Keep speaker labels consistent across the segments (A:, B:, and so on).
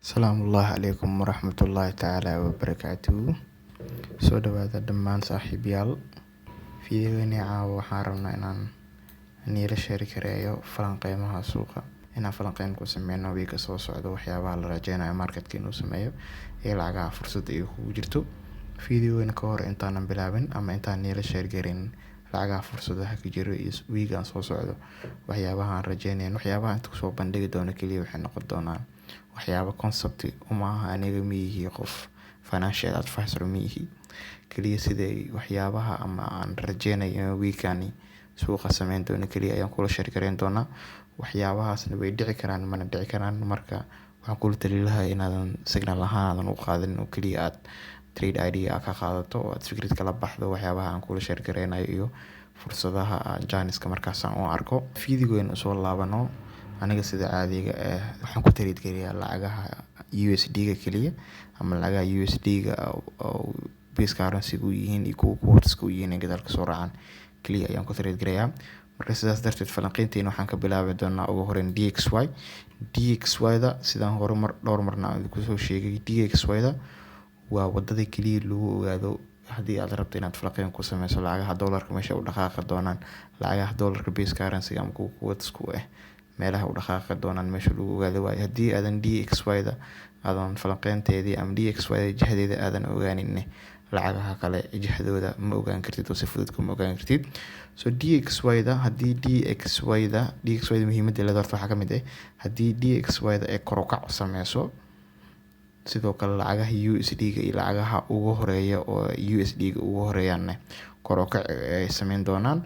A: Salaamullaahi calaykum waraxmatullaahi tacaalaa wabarakaatuhu. Soo dhawaada dhammaan saaxiibayaal. Fiidiyoweeni caawa waxaan rabnaa inaan niila sheeri kareeyo falanqeymaha suuqa, inaan falanqeyn ku sameyno wiiga soo socdo, waxyaabaha la rajeynayo marketka inuu sameeyo iyo lacagaha fursadda ay kugu jirto. Fiidiyoweeni ka hor intaanan bilaabin ama intaan niila sheer garin lacagaha fursadaha ka jiro iyo wiigaan soo socdo, waxyaabaha aan rajeynayn, waxyaabaha inta kusoo bandhigi doono keliya waxay noqon doonaan waxyaabo concept uma aha. Aniga miyihi qof financial advisor miyihi, keliya siday waxyaabaha ama aan rajeynayo wiigani suuqa sameyn doono keliya ayaan kula sheer gareyn doonaa. Waxyaabahaasna way dhici karaan mana dhici karaan, marka waxaan kula tali lahaa inaadan signal ahaan aadan u qaadin oo keliya aad trade idea ka qaadato oo aad fikrad kala baxdo waxyaabaha aan kula sheer gareynayo iyo fursadaha jaaniska markaas aan u arko. Fiidiyoweeni soo laabano, aniga sida caadiga waxaan ku trade gareeyaa lacagaha USD ga keliya ama lacagaha USD ga oo base currency u yihiin iyo kuwa quartz-ka u yihiin gadaal ka soo raacaan keliya ayaan ku trade gareeyaa. Marka sidaas darteed falanqeynteena waxaan ka bilaabi doonaa ugu horeyn DXY da sidaan dhowr marna aan kusoo sheegay. DXY da waa wadada keliya lagu ogaado haddii aad rabto inaad falanqeyn ku sameyso lacagaha dollarka meesha u dhaqaaqi doonaan, lacagaha dollarka base currency ama kuwa quartz-ku meelaha u dhaqaaqi doonaan meesha lagu ogaado waaye. Haddii aadan DXY-da aadan falanqeynteedii ama DXY-da jihadeeda aadan ogaanin, lacagaha kale jihadooda ma ogaan kartid oo si fudud kuma ogaan kartid. So DXY-da haddii DXY-da muhiimadda leedahay waxaa ka mid ah haddii DXY-da ay kor u kac sameyso, sidoo kale lacagaha USD-ga iyo lacagaha ugu horeeya oo USD-ga ugu horeeyaan kor u kac ay sameyn doonaan,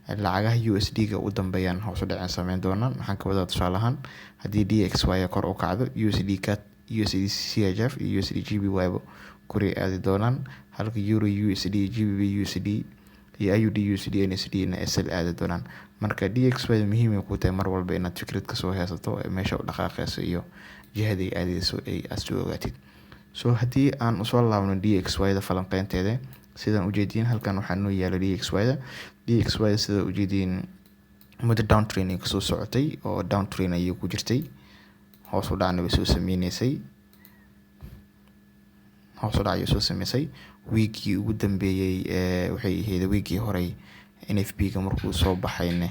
A: lacagaha USD-ga u dambeeyaan hoos u dhac sameyn doonaan. Waxaan ka wadaa tusaale ahaan haddii DXY kor u kacdo, USD CAD, USD CHF iyo USD GBP kor ay aadi doonaan, halka Euro USD, GBP USD iyo AUD USD NSD na isla aadi doonaan. Marka DXY muhiim ay ku tahay mar walba inaad fikrad ka soo haysato meesha u dhaqaaqayso iyo jihada ay aadayso ay soo ogaatid. So haddii aan usoo laabno DXY-da falanqeynteeda, sidaan ujeediin halkan waxaa noo yaala DXY-da sida ujeediin muddo downtrend ay kasoo socotay oo downtrend ayay ku jirtay, hoos u dhacna way soo sameynaysay, wiigii ugu dambeeyay waxay ahayd wiigii hore NFP-ga markuu soo baxayna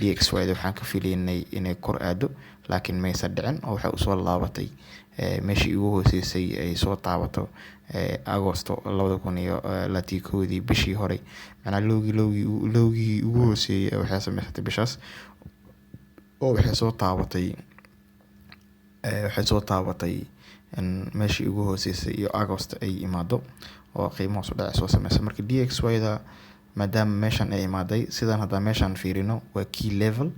A: DXY-da waxaan ka filaynay inay kor aado, laakiin maysan dhicin oo waxay usoo laabatay meeshii ugu hooseysay ay soo taabato Agosto 2021 bishii hore. macnaa lowgii ugu hooseeyay waxay sameysatay bishaas oo waxay soo taabatay meeshii ugu hooseysay iyo Agosto ay imaado oo qiimo hoos u dhac soo sameysay. Marka DXY-da maadaama meeshan ay imaaday, sidaan hadda meeshan fiirino waa key level,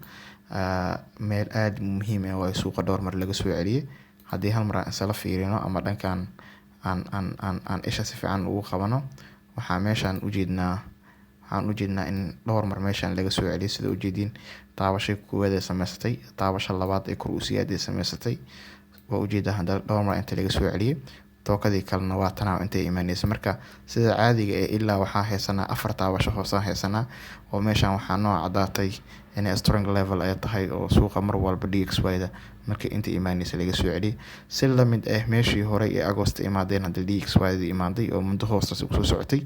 A: meel aad muhiim ah oo suuqa dhowr mar laga soo celiyay. haddii hal mar aan isla fiirino ama dhankan aan isha si fiican ugu qabano, waxaan ujeednaa in dhowr mar meeshan laga soo celiyay. sida ujeediin taabasho koowaad ay sameysatay, taabasho labaad ay kor u sii aaday sameysatay, waa ujeedaa hadda dhowr mar inta laga soo celiyay, tookadii kalena waa tanaa intay imaanaysa. Marka sida caadiga ilaa waxaa haysanaa 4 taabasho hoosaan haysanaa oo meeshan waxaa noo cadaatay inay strong level ay tahay oo suuqa mar walba DXY-da markii inta imaanaysa laga soo celiyay. Si la mid ah meeshii hore ee Agosto imaadeen hadda DXY-da imaaday oo muddo hoostaas ku soo socotay,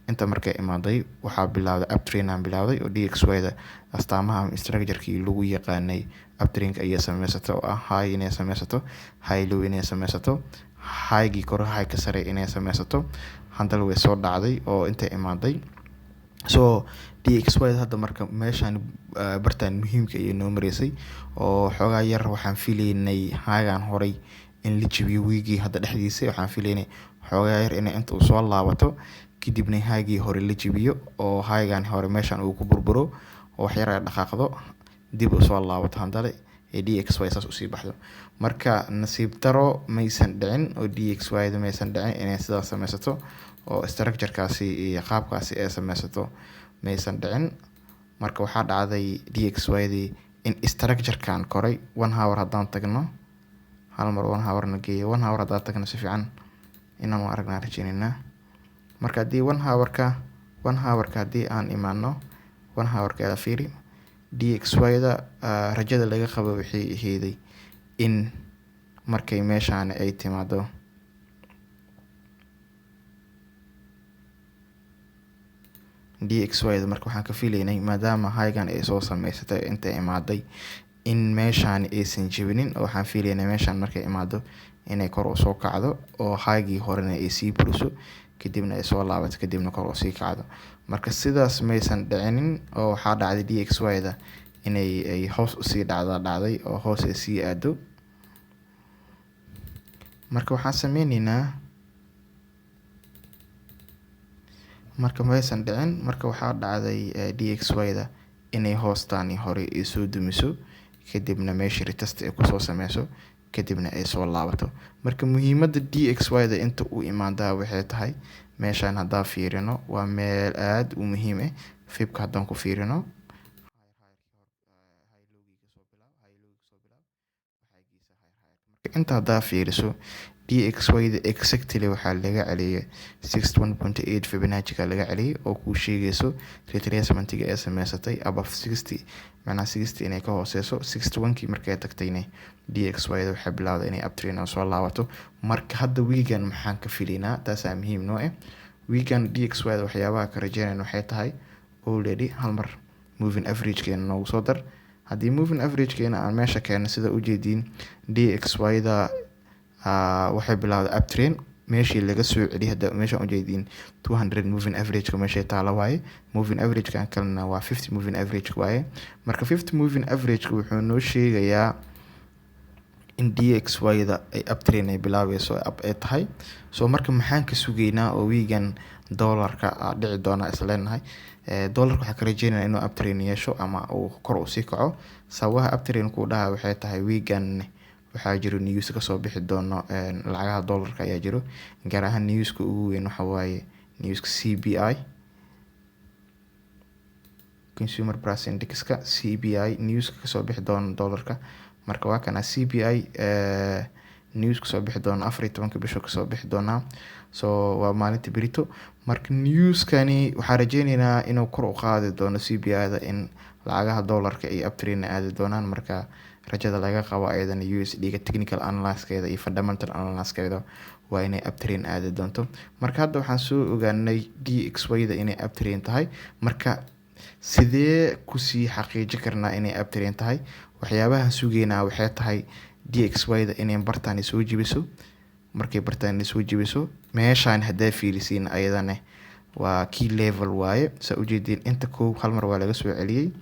A: inta markay imaaday waxaa bilowday uptrend aan bilowday oo DXY-da astaamaha structure-kii lagu yaqaanay uptrend ayay sameysatay oo ah high inay sameysato, high low inay sameysato, high-gii kor high ka sare inay sameysato, haddana way soo dhacday oo intay imaaday. So DXY-da hadda marka meeshan bartaan muhiimka ayay noo mareysay oo xoogaa yar waxaan filaynay high-gan horey in la jabiyo wiigii hadda dhexdiisa. Waxaan filaynay xoogaa yar inay inta soo laabato kadibna high-gii hore la jabiyo oo high-gan hore meeshan uu ku burburo oo wax yar ay dhaqaaqdo dib u soo laabato haddana DXY saas usii baxdo. Marka nasiib daro maysan dhicin oo DXY-da maysan dhicin inay sidaas sameysato oo structure-kaasi iyo qaabkaasi ay sameysato maysan dhicin. Marka waxaa dhacday DXY-dii in structure-kan koray 1 hour haddaan tagno, hal mar 1 hour na geeyo, 1 hour haddaan tagno si fiican inaan aragnaa rajeynaynaa. Marka haddii 1 hour-ka haddii aan imaano 1 hour-ka la fiiri, DXY-da rajada laga qabo waxay ahayd in markay meeshaan ay timaado. DXY marka waxaan ka filaynay maadaama highgan ay soo sameysatay inta imaaday in meeshaan aysan jebinin, oo waxaan filaynay meeshaan markay imaado inay kor u soo kacdo oo highgii horena ay sii buriso kadibna ay soo laabato kadibna kor u sii kacdo. Marka sidaas maysan dhicinin oo waxaa dhacday DXY-da inay hoos usii dhacday oo hoos ay sii aado. Marka waxaan sameynaynaa marka maysan dhicin, marka waxaa dhacday DXY-da inay hoostaani hore ay soo dumiso kadibna meesha retest ay kusoo sameyso kadibna ay soo laabato. Marka muhiimadda DXY-da inta u imaadaa waxay tahay meeshaan haddaan fiirino waa meel aad u muhiim ah. Fibka haddaan ku fiirino inta haddaa fiiriso DXY-da exactly waxaa laga celiyay 61.8 Fibonacci-ga laga celiyay oo kuu sheegayso retracement-ga ay sameysatay above 60, macnaha 60 inay ka hooseyso. 61kii markay tagtayna DXY-da waxay bilowday inay uptrend oo soo laabato. Marka hadda weegan maxaan ka filaynaa, taasaa muhiim noo ah. Weegan DXY-da waxyaabaha ka rajeynayna waxay tahay already hal mar moving average-keena noogu soo dar. Haddii moving average-keena aan meesha keeno sida ujeediin DXY-da waxay bilowday uptrend meeshii laga soo celiyay. Hadda meeshaan ujeediin 200 moving average-ka meesha taala waaye, moving average-kan kalena waa 50 moving average waaye. Marka 50 moving average-ka wuxuu noo sheegayaa in DXY-da ay uptrend ay bilaabayso ay tahay. So marka maxaan ka sugaynaa oo weegan dollarka dhici doona isleenahay. Dollarka waxaa ka rajeynayaa inuu uptrend yeesho ama uu kor u sii kaco. Sababaha uptrend ku dhaha waxay tahay weegan waxaa jiro news ka soo bixi doono lacagaha dollarka ayaa jiro, gaar ahaan newska ugu weyn waxa waaye newska CPI, Consumer Price Index-ka. CPI newska ka soo bixi doono dollarka. Marka waa kana CPI news ka soo bixi doona 14 bisha ka soo bixi doona. So waa maalinta berito. Marka newskani waxaa rajeynaynaa inuu kor u qaadi doono CPI-da in lacagaha dollarka ay uptrend aadi doonaan. Marka rajada laga qabo ayadana USD-ga technical analysis-keeda iyo fundamental analysis-keeda waa inay uptrend aadi doonto. Marka hadda waxaan soo ogaanay DXY-da inay uptrend tahay. Marka sidee kusii xaqiijin karnaa inay uptrend tahay? Waxyaabaha sugeynaa waxay tahay DXY-da inay bartaan soo jibiso. Markay bartaan soo jibiso meeshaan haddaa fiirisiin ayadana waa key level waaye. Saa ujeediin inta koob hal mar waa laga soo celiyay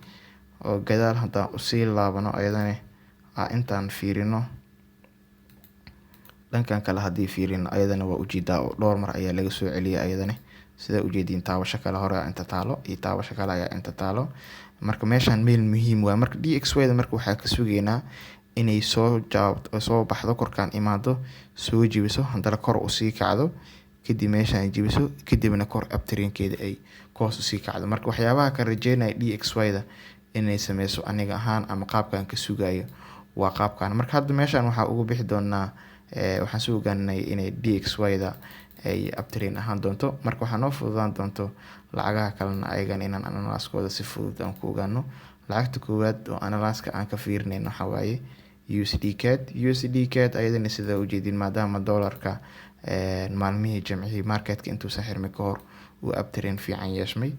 A: oo gadaal haddaan usii laabano ayadana intaan fiirino dhankan kale haddii fiirino ayadana waa ujeedaa oo dhowr mar ayaa laga soo celiyay ayadana. Sida ujeediin taabasho kale hore inta taalo iyo taabasho kale ayaa inta taalo. Marka meeshaan meel muhiim waa. Marka DXY-da marka waxaa ka sugeynaa inay soo baxdo korkaan imaado, soo jibiso, haddana kor u sii kacdo, kadib meeshaan jibiso, kadibna kor uptrend-keeda ay hoos u sii kacdo. Marka waxyaabaha ka rajeynaya DXY-da inay sameyso aniga ahaan ama qaabkan ka sugayo waa qaabkan. Marka hadda meeshaan waxaa ugu bixi doonaa waxaan soo ogaanay inay DXY-da ay uptrend ahaan doonto. Marka waxaa noo fududaan doonto lacagaha kalena ayagana inaan analysis-kooda si fudud aan ku ogaano. Lacagta koowaad oo analysis-ka aan ka fiirinayno waxaa waaye USD-CAD. USD-CAD ayadana sida ujeediin maadaama dollarka maalmihii jimcihii market-ka intuusan xirmin ka hor uu uptrend fiican yeeshmay,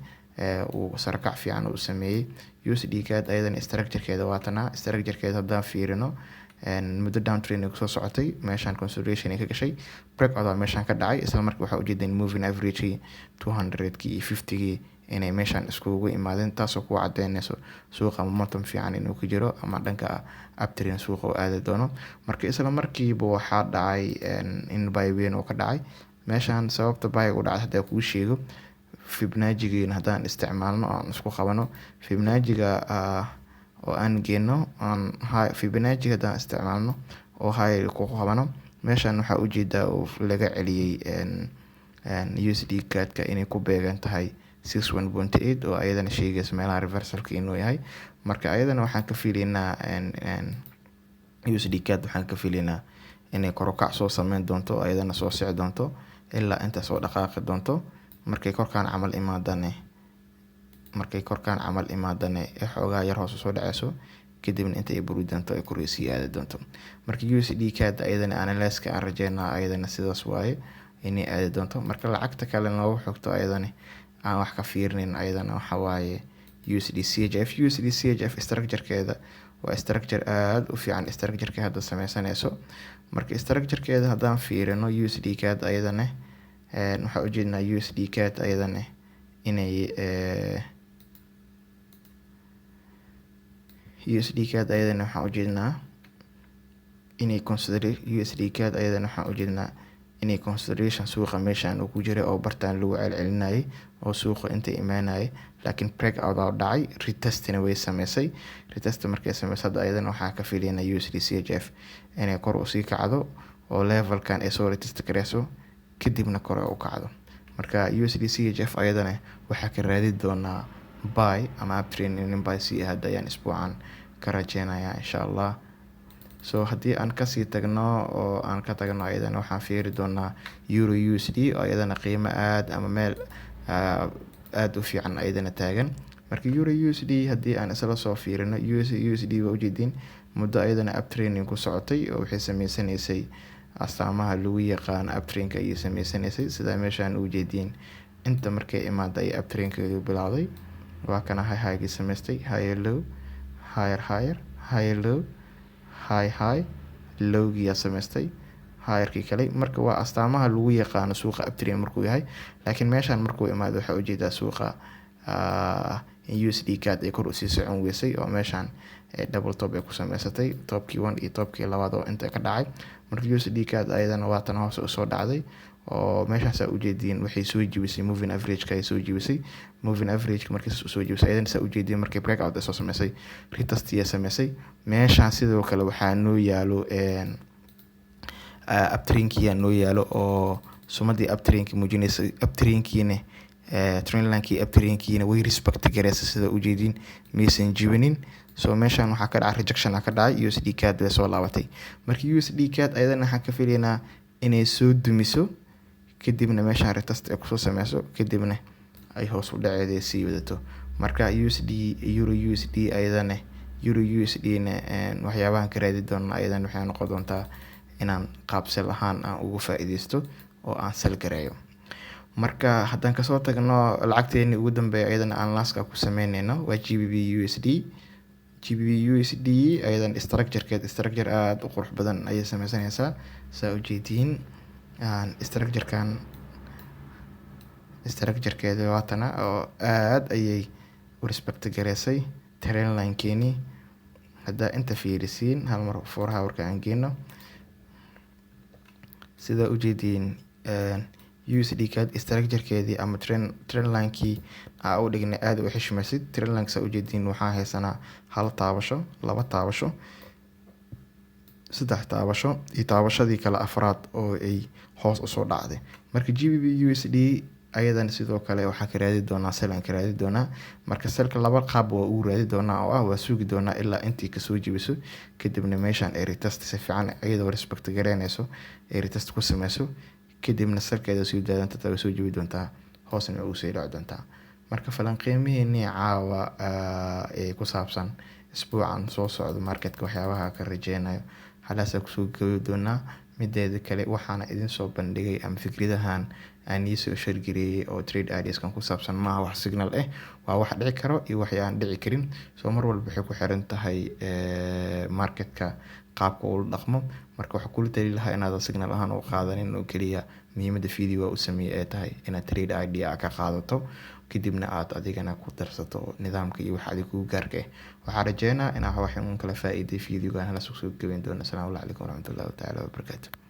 A: uu sarakac fiican uu sameeyay. USD-CAD ayadana structure-keeda waa tanaa. Structure-keeda haddaan fiirino muddo downtrend ay kusoo socotay, meeshaan consolidation ay ka gashay, breakout waa meeshaan ka dhacay. Isla markii waxaa ujeedeen moving average 200-kii iyo 50-kii inay meeshaan iskugu imaadeen, taasoo ku cadeynayso suuqa momentum fiican inuu ku jiro ama dhanka uptrend suuqa uu aadi doono. Marka isla markiiba waxaa dhacay in buy weyn uu ka dhacay meeshaan. Sababta buy u dhacay haddii kuu sheego, Fibonacci-ga haddaan isticmaalno aan isku qabano Fibonacci-ga oo aan geeno Fibonacci-ga haddaan isticmaalno oo high ku qabano meeshaan waxaa ujeedaa oo laga celiyay USD-CAD-ka inay ku beegan tahay 61.8 oo ayadana sheegaysa meelaha reversal-ka inuu yahay. Marka ayadana waxaan ka filaynaa USD-CAD waxaan ka filaynaa inay kor u kac soo sameyn doonto, ayadana soo socon doonto ilaa inta soo dhaqaaqi doonto. Markay korkaan camal imaadane xoogaa yar hoos soo dhacayso kadibna inta ay buri doonto ay kor sii aadi doonto. Marka USD CAD ayadana analysis-ka aan rajeynaa ayadana sidaas waaye inay aadi doonto. Marka lacagta kale noogu xigto ayadana aan wax ka fiirinin ayadana waxa waaye USD CHF. USD CHF structure-keeda waa structure aad u fiican, structure-ka hadda sameysanayso. Marka structure-keeda haddaan fiirino USD CAD ayadana waxaa ujeednaa USD CAD ayadana inay USD CAD ayadana waxaan ujeednaa inay USD CAD ayadana waxaan ujeednaa inay consideration suuqa meeshaan uu ku jiray oo bartaan lagu celcelinayay oo suuqa inta imaanayay, laakiin break out oo dhacay, retestina way sameysay. Retest markay sameysay hadda ayadana waxaa ka filaynaa USD CHF inay kor u sii kacdo oo levelkan ay soo retest gareyso kadibna kor u kacdo. Marka USD CHF ayadana waxaa ka raadi doonaa buy ama uptrend in buy si hadda ayaan isbuucan ka rajeynayaa insha Allah. So haddii aan kasii tagno oo aan ka tagno ayadana waxaan fiiri doonaa Euro USD oo ayadana qiimo aad ama meel aad u fiican ayadana taagan. Marka Euro USD haddii aan isla soo fiirino USD waa ujeedin muddo ayadana uptrending ku socotay oo waxay sameysanaysay astaamaha lagu yaqaan uptrendka ayay sameysanaysay sida meeshaan u jeedin inta markay imaada ay uptrendkeedu bilowday. Waa kana high sameystay, higher low, higher low, high lowgiya sameystay, higherkii kale. Marka waa astaamaha lagu yaqaano suuqa uptrend markuu yahay, laakiin meeshaan markuu imaado waxaa ujeedaa suuqa in USD CAD ay kor u sii socon weysay oo meeshaan double top ay ku sameysatay, topkii 1 iyo topkii 2 oo inta ka dhacay. Marka USD CAD ayadana waa tan hoos u soo dhacday oo meeshaas u jeedin waxay soo jibisay moving average-ka ay soo jibisay. Moving average-ka markii soo jibisay ayadana saa u jeedin markii break out ay soo sameysay, retest ay sameysay. Meeshaan sidoo kale waxaa noo yaalo uptrend-kii noo yaalo oo sumadii uptrend-kii muujinaysay. Uptrend-kiina trendline-kii uptrend-kiina way respect gareysay sida u jeedin maysan jibinin. So meeshaan waxaa ka dhacay rejection ka dhacay, USD CAD way soo laabatay. Markii USD CAD ayadana waxaan ka filaynaa inay soo dumiso kadibna meeshaan retest ay kusoo sameyso kadibna ay hoos u dhaceeday sii wadato. Marka Euro USD ayadana Euro USD-na waxyaabahan ka raadi doona ayadana waxay noqon doontaa inaan qaab sell ahaan aan ugu faa'iideysto oo aan sell gareeyo. Marka haddaan kasoo tagno lacagteeni ugu dambeeya ayadana aan laaska ku sameynayno waa GBP USD ayadana structure aad u qurux badan ayay sameysanaysaa saa u jeedin. Structure-keeda waatana oo aad ayay u respect gareysay trendline-keeni. Hadda inta fiirisiin hal mar furaha warka aan geeno sida u jeedin USD CAD structure-keedii ama trendline-kii aa u dhignay aad u xishmaysid. Trendline saa u jeedin waxaa haysanaa 1 taabasho, 2 taabasho, 3 taabasho iyo taabashadii kale afraad oo ay hoos u soo dhacday. Marka GBP USD ayadana sidoo kale waxaa ka raadi doonaa sell ka raadi doonaa. Marka sellka laba qaab waa uu raadi doonaa oo waa sugi doonaa ilaa intii ka soo jibiso kadibna meeshaan ay retest si fiican iyadoo respect gareynayso ay retest ku sameyso kadibna sellkeeda soo daadanta taga soo jibi doontaa hoosna ugu soo dhac doontaa. Marka falanqeymihii caawa ee ku saabsan isbuucan soo socdo marketka waxyaabaha ka rajeynayo halaasa ku soo gabi doonaa. Mideeda kale waxaana idin soo bandhigay ama fikradahan aan soo shargareeyay oo trade ideas kan ku saabsan maaha wax signal waa wax dhici karo iyo wax aan dhici karin. Soo mar walba waxay ku xiran tahay marketka qaabka uu dhaqmo. Marka waxa kula tali lahaa inaad signal ahaan u qaadanin oo kaliya muhiimada video u sameeyay ay tahay inaad trade idea ka qaadato kadibna aad adigana ku darsato nidaamka iyo waxa adiga ku gaarka waxaan rajeynaa in wax kala faa'iiday video-gan hala soo gabeyn doono. Assalaamu calaykum warahmatullahi ta'ala wabarakatuh.